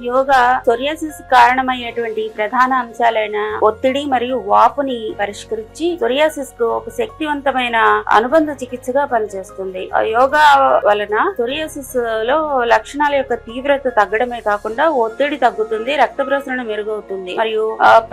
Yoga psoriasis కారణమయ్యేటువంటి ప్రధాన అంశాలైన ఒత్తిడి మరియు వాపుని పరిష్కరించి సోరియాసిస్ కు ఒక శక్తివంతమైన అనుబంధ చికిత్సగా పనిచేస్తుంది. యోగా వలన సోరియాసిస్ లో లక్షణాల యొక్క తీవ్రత తగ్గడమే కాకుండా ఒత్తిడి తగ్గుతుంది, రక్త ప్రసరణ మెరుగవుతుంది మరియు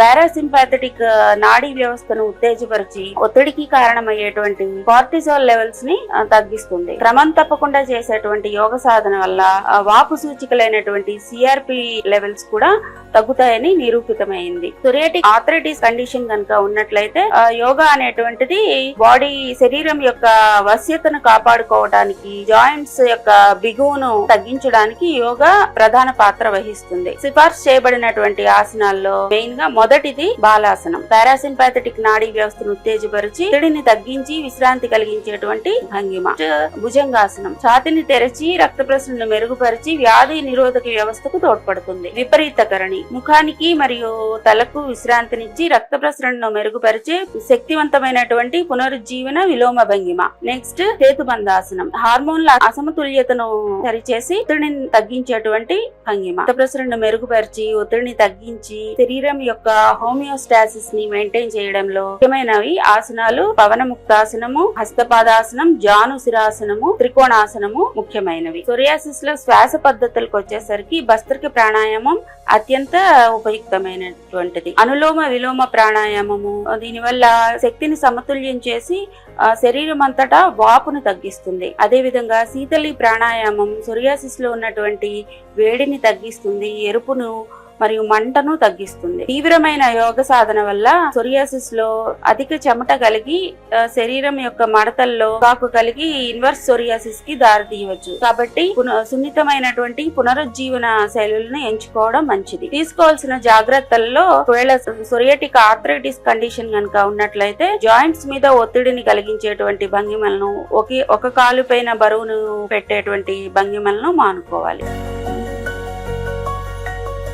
పారాసింపాథెటిక్ నాడీ వ్యవస్థను ఉత్తేజపరిచి ఒత్తిడికి కారణమయ్యేటువంటి కార్టిజాల్ లెవెల్స్ ని తగ్గిస్తుంది. క్రమం తప్పకుండా చేసేటువంటి యోగ సాధన వల్ల వాపు సూచికలైనటువంటి సిఆర్పి లెవెల్స్ కూడా తగ్గుతాయని నిరూపితమైంది. సోరియాటిక్ ఆర్థరైటిస్ కండిషన్ కనుక ఉన్నట్లయితే యోగా అనేటువంటిది బాడీ శరీరం యొక్క వశ్యతను కాపాడుకోవడానికి, జాయింట్స్ యొక్క బిగువును తగ్గించడానికి యోగా ప్రధాన పాత్ర వహిస్తుంది. సిఫార్సు చేయబడినటువంటి ఆసనాల్లో మెయిన్ గా మొదటిది బాలాసనం. పారాసింపాథెటిక్ నాడీ వ్యవస్థను ఉత్తేజపరిచి ఒత్తిడిని తగ్గించి విశ్రాంతి కలిగించేటువంటి భంగిమ. భుజంగాసనం ఛాతిని తెరచి రక్త ప్రసరణను మెరుగుపరిచి వ్యాధి నిరోధక వ్యవస్థకు తోడ్పడుతుంది. విపరీతకరణి ముఖానికి మరియు తలకు విశ్రాంతినిచ్చి రక్త ప్రసరణను మెరుగుపరిచే శక్తివంతమైనటువంటి పునరుజ్జీవన విలోమ భంగిమ. నెక్స్ట్ హేతుబంధాసనం హార్మోన్ల అసమతుల్యతను సరిచేసి ఒత్తిడిని తగ్గించేటువంటి భంగిమ. రక్త ప్రసరణను మెరుగుపరిచి ఒత్తిడిని తగ్గించి శరీరం యొక్క హోమియోస్టాసిస్ ని మెయింటైన్ చేయడంలో ముఖ్యమైనవి ఆసనాలు పవనముక్తాసనము, హస్తపాదాసనం, జానుశిరాసనము, త్రికోణాసనము ముఖ్యమైనవి. సోరియాసిస్ లో శ్వాస పద్ధతులకు వచ్చేసరికి భస్త్రిక ప్రాణాయామం అత్యంత ఉపయుక్తమైనటువంటిది. అనులోమ విలోమ ప్రాణాయామము దీనివల్ల శక్తిని సమతుల్యం చేసి శరీరం అంతటా వాపును తగ్గిస్తుంది. అదే విధంగా శీతలి ప్రాణాయామం సోరియాసిస్ లో ఉన్నటువంటి వేడిని తగ్గిస్తుంది, ఎరుపును మరియు మంటను తగ్గిస్తుంది. తీవ్రమైన యోగ సాధన వల్ల సోరియాసిస్ లో అధిక చెమట కలిగి శరీరం యొక్క మడతల్లో కాకు కలిగి ఇన్వర్స్ సోరియాసిస్ కి దారి తీయవచ్చు. కాబట్టి సున్నితమైనటువంటి పునరుజ్జీవన శైలులను ఎంచుకోవడం మంచిది. తీసుకోవాల్సిన జాగ్రత్తల్లో ఒకవేళ సోరియాటిక్ ఆర్థరైటిస్ కండిషన్ కనుక ఉన్నట్లయితే జాయింట్స్ మీద ఒత్తిడిని కలిగించేటువంటి భంగిమలను ఒక కాలు పైన బరువును పెట్టేటువంటి భంగిమలను మానుకోవాలి.